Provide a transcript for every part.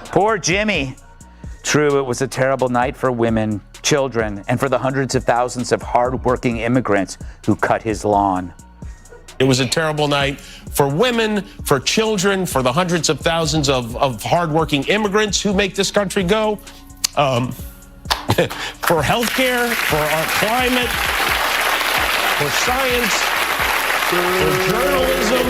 Poor Jimmy. True, it was a terrible night for women, children, and for the hundreds of thousands of hard-working immigrants who cut his lawn. It was a terrible night for women, for children, for the hundreds of thousands of hardworking immigrants who make this country go, for healthcare, for our climate, for science, for journalism,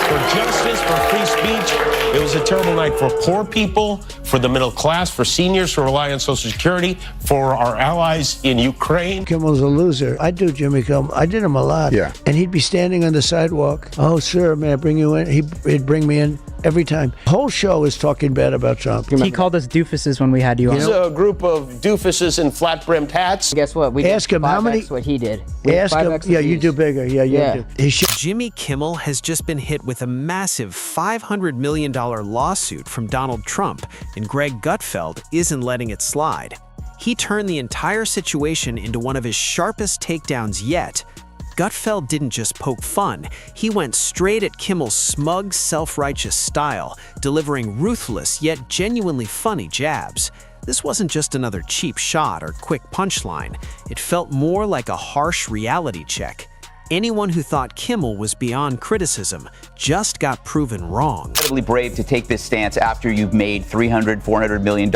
for justice, for free speech. It was a terrible night for poor people, for the middle class, for seniors who rely on Social Security, for our allies in Ukraine. Kimmel's a loser. I do Jimmy Kimmel. I did him a lot. Yeah. And he'd be standing on the sidewalk. Oh, sir, may I bring you in? He'd bring me in every time. The whole show is talking bad about Trump. He called us doofuses when we had you on. It's a group of doofuses in flat-brimmed hats. Guess what? We Ask him how many. what he did. Ask him. Yeah, you do bigger. Yeah, you do. Jimmy Kimmel has just been hit with a massive $500 million lawsuit from Donald Trump, and Greg Gutfeld isn't letting it slide. He turned the entire situation into one of his sharpest takedowns yet. Gutfeld didn't just poke fun, he went straight at Kimmel's smug, self-righteous style, delivering ruthless yet genuinely funny jabs. This wasn't just another cheap shot or quick punchline, it felt more like a harsh reality check. Anyone who thought Kimmel was beyond criticism just got proven wrong. Incredibly brave to take this stance after you've made $300, $400 million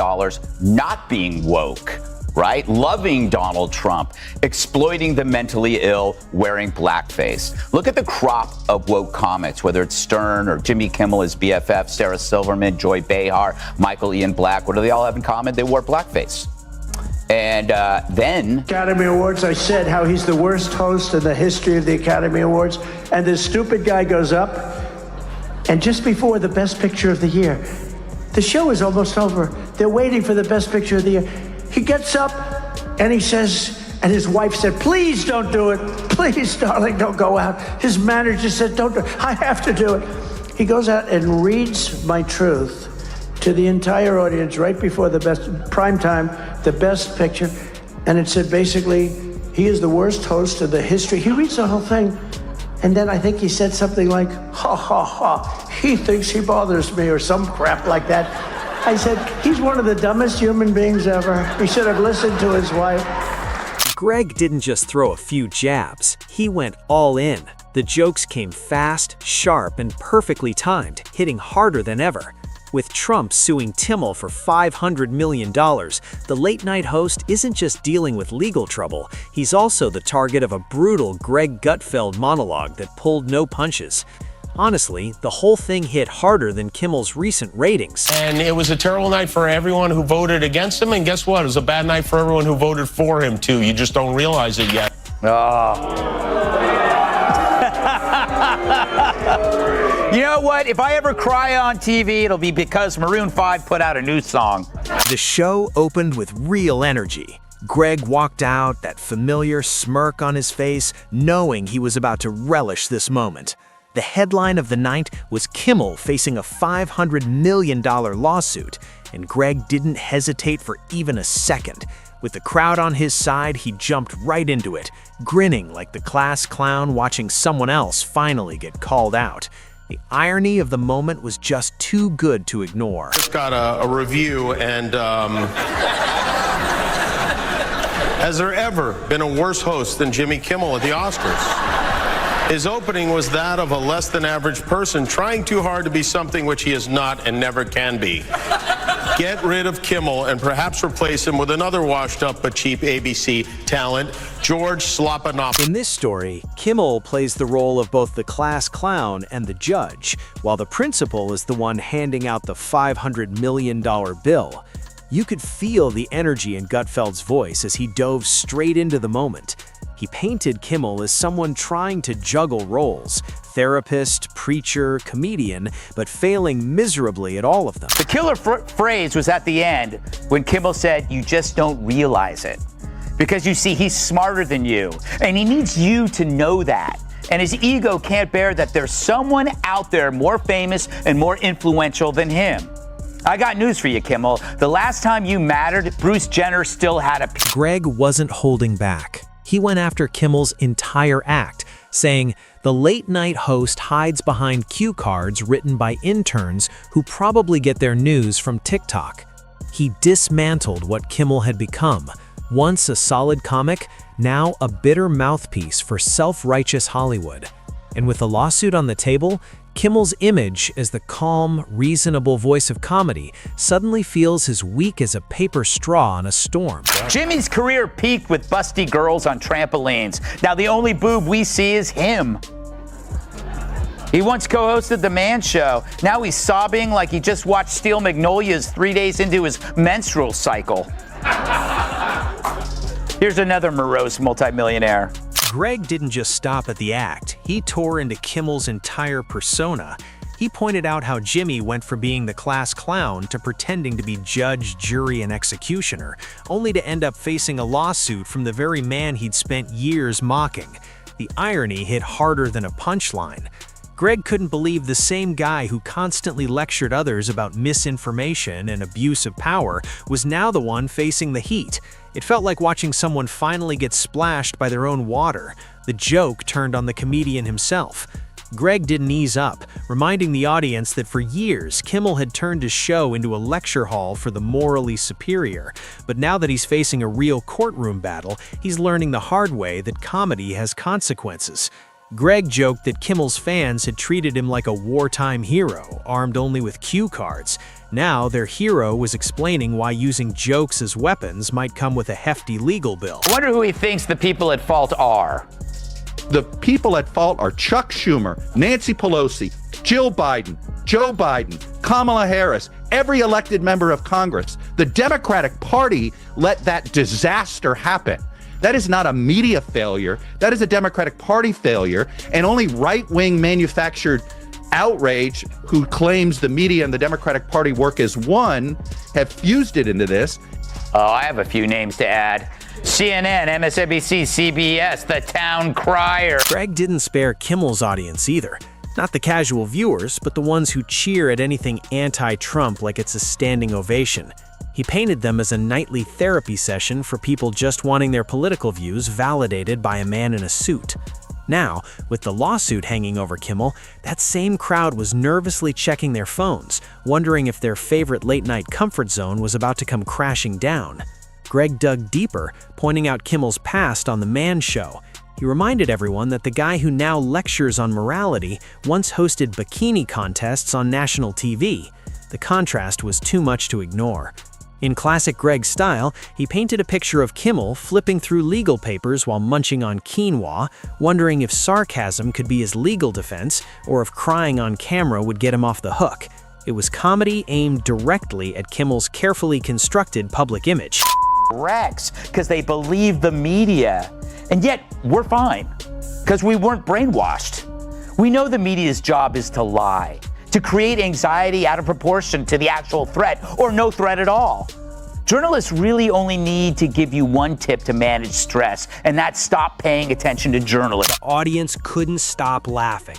not being woke, right? Loving Donald Trump, exploiting the mentally ill, wearing blackface. Look at the crop of woke comics, whether it's Stern or Jimmy Kimmel, his BFF, Sarah Silverman, Joy Behar, Michael Ian Black. What do they all have in common? They wore blackface. And then Academy Awards, I said how he's the worst host in the history of the Academy Awards. And this stupid guy goes up, and just before the Best Picture of the Year, the show is almost over. They're waiting for the Best Picture of the Year. He gets up and he says, and his wife said, please don't do it. Please, darling, don't go out. His manager said, don't do it. I have to do it. He goes out and reads my truth to the entire audience right before the best prime time, the Best Picture, and it said basically he is the worst host of the history. He reads the whole thing, and then I think he said something like, ha ha ha, he thinks he bothers me, or some crap like that. I said, he's one of the dumbest human beings ever. He should have listened to his wife. Greg didn't just throw a few jabs, he went all in. The jokes came fast, sharp, and perfectly timed, hitting harder than ever. With Trump suing Kimmel for $500 million, the late-night host isn't just dealing with legal trouble, he's also the target of a brutal Greg Gutfeld monologue that pulled no punches. Honestly, the whole thing hit harder than Kimmel's recent ratings. And it was a terrible night for everyone who voted against him, and guess what? It was a bad night for everyone who voted for him, too. You just don't realize it yet. You know what? If I ever cry on TV, it'll be because Maroon 5 put out a new song. The show opened with real energy. Greg walked out, that familiar smirk on his face, knowing he was about to relish this moment. The headline of the night was Kimmel facing a $500 million lawsuit, and Greg didn't hesitate for even a second. With the crowd on his side, he jumped right into it, grinning like the class clown watching someone else finally get called out. The irony of the moment was just too good to ignore. Just got a review, and has there ever been a worse host than Jimmy Kimmel at the Oscars? His opening was that of a less than average person trying too hard to be something which he is not and never can be. Get rid of Kimmel and perhaps replace him with another washed up but cheap ABC talent, George Slopanopoulos. In this story, Kimmel plays the role of both the class clown and the judge, while the principal is the one handing out the $500 million bill. You could feel the energy in Gutfeld's voice as he dove straight into the moment. He painted Kimmel as someone trying to juggle roles, therapist, preacher, comedian, but failing miserably at all of them. The killer phrase was at the end when Kimmel said, "You just don't realize it." Because you see, he's smarter than you, and he needs you to know that. And his ego can't bear that there's someone out there more famous and more influential than him. I got news for you, Kimmel. The last time you mattered, Bruce Jenner still had a... Greg wasn't holding back. He went after Kimmel's entire act, saying the late-night host hides behind cue cards written by interns who probably get their news from TikTok. He dismantled what Kimmel had become, once a solid comic, now a bitter mouthpiece for self-righteous Hollywood. And with the lawsuit on the table, Kimmel's image as the calm, reasonable voice of comedy suddenly feels as weak as a paper straw on a storm. Jimmy's career peaked with busty girls on trampolines. Now the only boob we see is him. He once co-hosted The Man Show. Now he's sobbing like he just watched Steel Magnolias 3 days into his menstrual cycle. Here's another morose multimillionaire. Greg didn't just stop at the act. He tore into Kimmel's entire persona. He pointed out how Jimmy went from being the class clown to pretending to be judge, jury, and executioner, only to end up facing a lawsuit from the very man he'd spent years mocking. The irony hit harder than a punchline. Greg couldn't believe the same guy who constantly lectured others about misinformation and abuse of power was now the one facing the heat. It felt like watching someone finally get splashed by their own water. The joke turned on the comedian himself. Greg didn't ease up, reminding the audience that for years, Kimmel had turned his show into a lecture hall for the morally superior. But now that he's facing a real courtroom battle, he's learning the hard way that comedy has consequences. Greg joked that Kimmel's fans had treated him like a wartime hero, armed only with cue cards. Now, their hero was explaining why using jokes as weapons might come with a hefty legal bill. I wonder who he thinks the people at fault are. The people at fault are Chuck Schumer, Nancy Pelosi, Jill Biden, Joe Biden, Kamala Harris, every elected member of Congress. The Democratic Party let that disaster happen. That is not a media failure. That is a Democratic Party failure. And only right-wing manufactured outrage who claims the media and the Democratic Party work as one have fused it into this. Oh, I have a few names to add. CNN, MSNBC, CBS, the town crier. Greg didn't spare Kimmel's audience either. Not the casual viewers, but the ones who cheer at anything anti-Trump like it's a standing ovation. He painted them as a nightly therapy session for people just wanting their political views validated by a man in a suit. Now, with the lawsuit hanging over Kimmel, that same crowd was nervously checking their phones, wondering if their favorite late-night comfort zone was about to come crashing down. Greg dug deeper, pointing out Kimmel's past on The Man Show. He reminded everyone that the guy who now lectures on morality once hosted bikini contests on national TV. The contrast was too much to ignore. In classic Greg style, he painted a picture of Kimmel flipping through legal papers while munching on quinoa, wondering if sarcasm could be his legal defense or if crying on camera would get him off the hook. It was comedy aimed directly at Kimmel's carefully constructed public image. Rex, because they believe the media. And yet, we're fine, because we weren't brainwashed. We know the media's job is to lie, to create anxiety out of proportion to the actual threat, or no threat at all. Journalists really only need to give you one tip to manage stress, and that's stop paying attention to journalism. The audience couldn't stop laughing.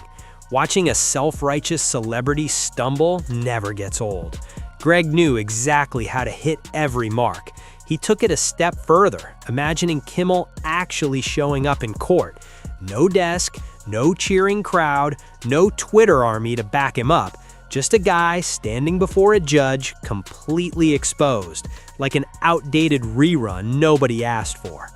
Watching a self-righteous celebrity stumble never gets old. Greg knew exactly how to hit every mark. He took it a step further, imagining Kimmel actually showing up in court. No desk, no cheering crowd, no Twitter army to back him up. Just a guy standing before a judge, completely exposed, like an outdated rerun nobody asked for.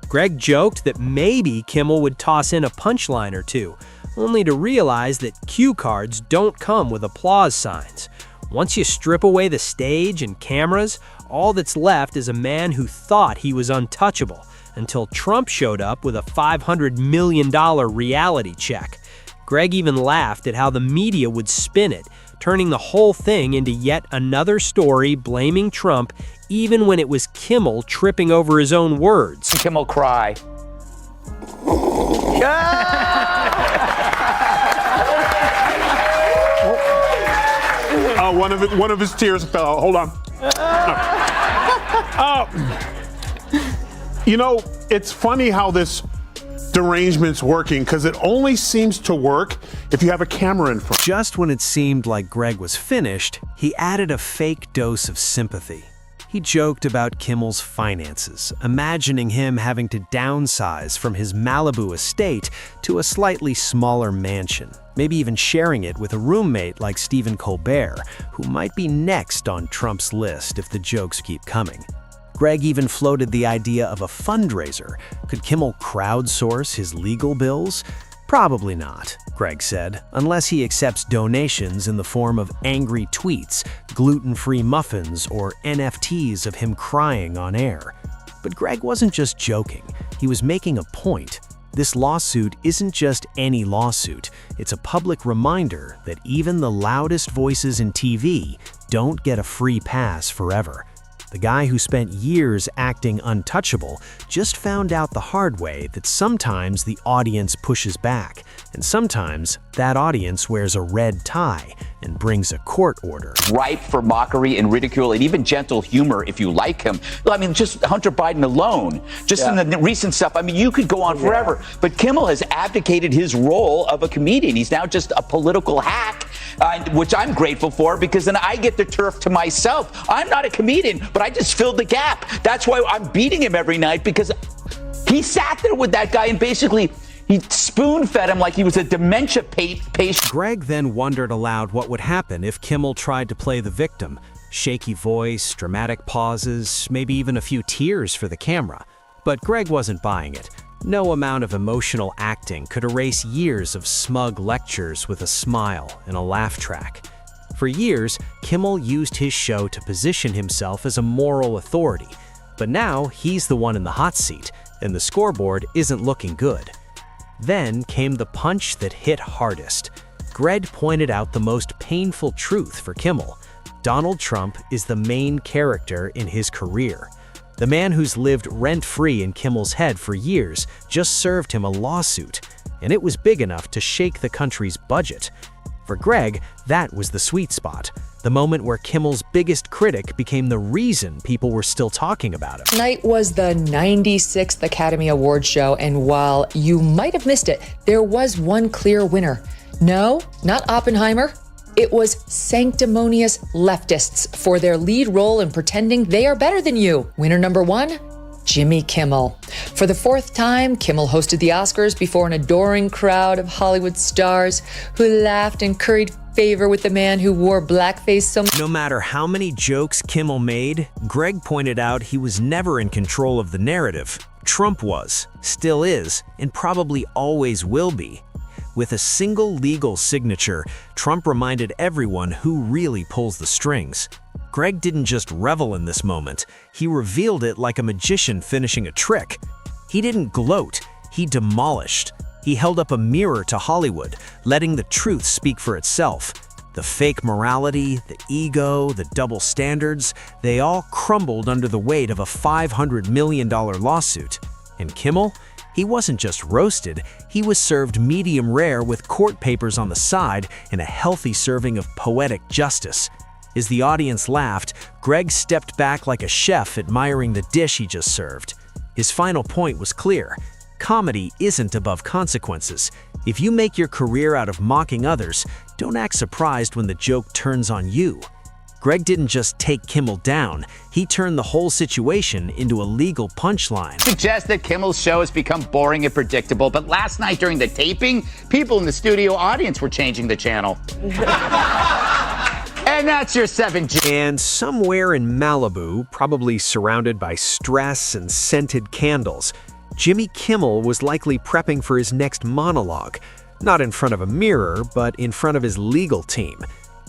Greg joked that maybe Kimmel would toss in a punchline or two, only to realize that cue cards don't come with applause signs. Once you strip away the stage and cameras, all that's left is a man who thought he was untouchable, until Trump showed up with a $500 million reality check. Greg even laughed at how the media would spin it, turning the whole thing into yet another story blaming Trump, even when it was Kimmel tripping over his own words. Kimmel cry. One of his tears fell out. Hold on. You know, it's funny how this derangement's working, because it only seems to work if you have a camera in front. Just when it seemed like Greg was finished, he added a fake dose of sympathy. He joked about Kimmel's finances, imagining him having to downsize from his Malibu estate to a slightly smaller mansion, maybe even sharing it with a roommate like Stephen Colbert, who might be next on Trump's list if the jokes keep coming. Greg even floated the idea of a fundraiser. Could Kimmel crowdsource his legal bills? Probably not, Greg said, unless he accepts donations in the form of angry tweets, gluten-free muffins, or NFTs of him crying on air. But Greg wasn't just joking. He was making a point. This lawsuit isn't just any lawsuit. It's a public reminder that even the loudest voices in TV don't get a free pass forever. The guy who spent years acting untouchable just found out the hard way that sometimes the audience pushes back, and sometimes that audience wears a red tie and brings a court order. Ripe for mockery and ridicule and even gentle humor if you like him. I mean, just Hunter Biden alone, in the recent stuff, I mean, you could go on forever. But Kimmel has abdicated his role of a comedian. He's now just a political hack, which I'm grateful for, because then I get the turf to myself. I'm not a comedian, but I just filled the gap. That's why I'm beating him every night, because he sat there with that guy and basically he spoon-fed him like he was a dementia patient. Greg then wondered aloud what would happen if Kimmel tried to play the victim. Shaky voice, dramatic pauses, maybe even a few tears for the camera. But Greg wasn't buying it. No amount of emotional acting could erase years of smug lectures with a smile and a laugh track. For years, Kimmel used his show to position himself as a moral authority. But now he's the one in the hot seat, and the scoreboard isn't looking good. Then came the punch that hit hardest. Greg pointed out the most painful truth for Kimmel. Donald Trump is the main character in his career. The man who's lived rent-free in Kimmel's head for years just served him a lawsuit, and it was big enough to shake the country's budget. For Greg, that was the sweet spot, the moment where Kimmel's biggest critic became the reason people were still talking about him. Tonight was the 96th Academy Awards show, and while you might have missed it, there was one clear winner. No, not Oppenheimer. It was sanctimonious leftists for their lead role in pretending they are better than you. Winner number one, Jimmy Kimmel. For the fourth time, Kimmel hosted the Oscars before an adoring crowd of Hollywood stars who laughed and curried favor with the man who wore blackface so much. No matter how many jokes Kimmel made, Greg pointed out he was never in control of the narrative. Trump was, still is, and probably always will be. With a single legal signature, Trump reminded everyone who really pulls the strings. Greg didn't just revel in this moment, he revealed it like a magician finishing a trick. He didn't gloat, he demolished. He held up a mirror to Hollywood, letting the truth speak for itself. The fake morality, the ego, the double standards, they all crumbled under the weight of a $500 million lawsuit. And Kimmel? He wasn't just roasted, he was served medium rare with court papers on the side and a healthy serving of poetic justice. As the audience laughed, Greg stepped back like a chef admiring the dish he just served. His final point was clear. Comedy isn't above consequences. If you make your career out of mocking others, don't act surprised when the joke turns on you. Greg didn't just take Kimmel down, he turned the whole situation into a legal punchline. Suggest that Kimmel's show has become boring and predictable, but last night during the taping, people in the studio audience were changing the channel. And that's your 7G. And somewhere in Malibu, probably surrounded by stress and scented candles, Jimmy Kimmel was likely prepping for his next monologue. Not in front of a mirror, but in front of his legal team.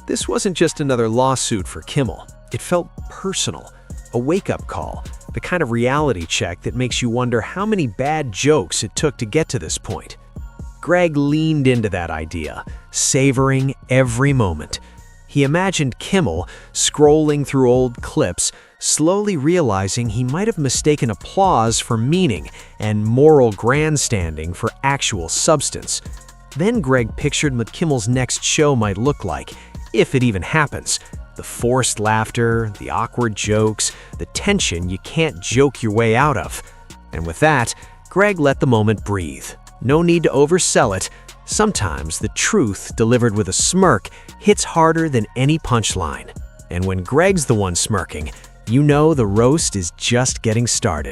This wasn't just another lawsuit for Kimmel. It felt personal, a wake-up call, the kind of reality check that makes you wonder how many bad jokes it took to get to this point. Greg leaned into that idea, savoring every moment. He imagined Kimmel scrolling through old clips, slowly realizing he might have mistaken applause for meaning and moral grandstanding for actual substance. Then Greg pictured what Kimmel's next show might look like, if it even happens. The forced laughter, the awkward jokes, the tension you can't joke your way out of. And with that, Greg let the moment breathe. No need to oversell it. Sometimes the truth delivered with a smirk hits harder than any punchline. And when Greg's the one smirking, you know the roast is just getting started.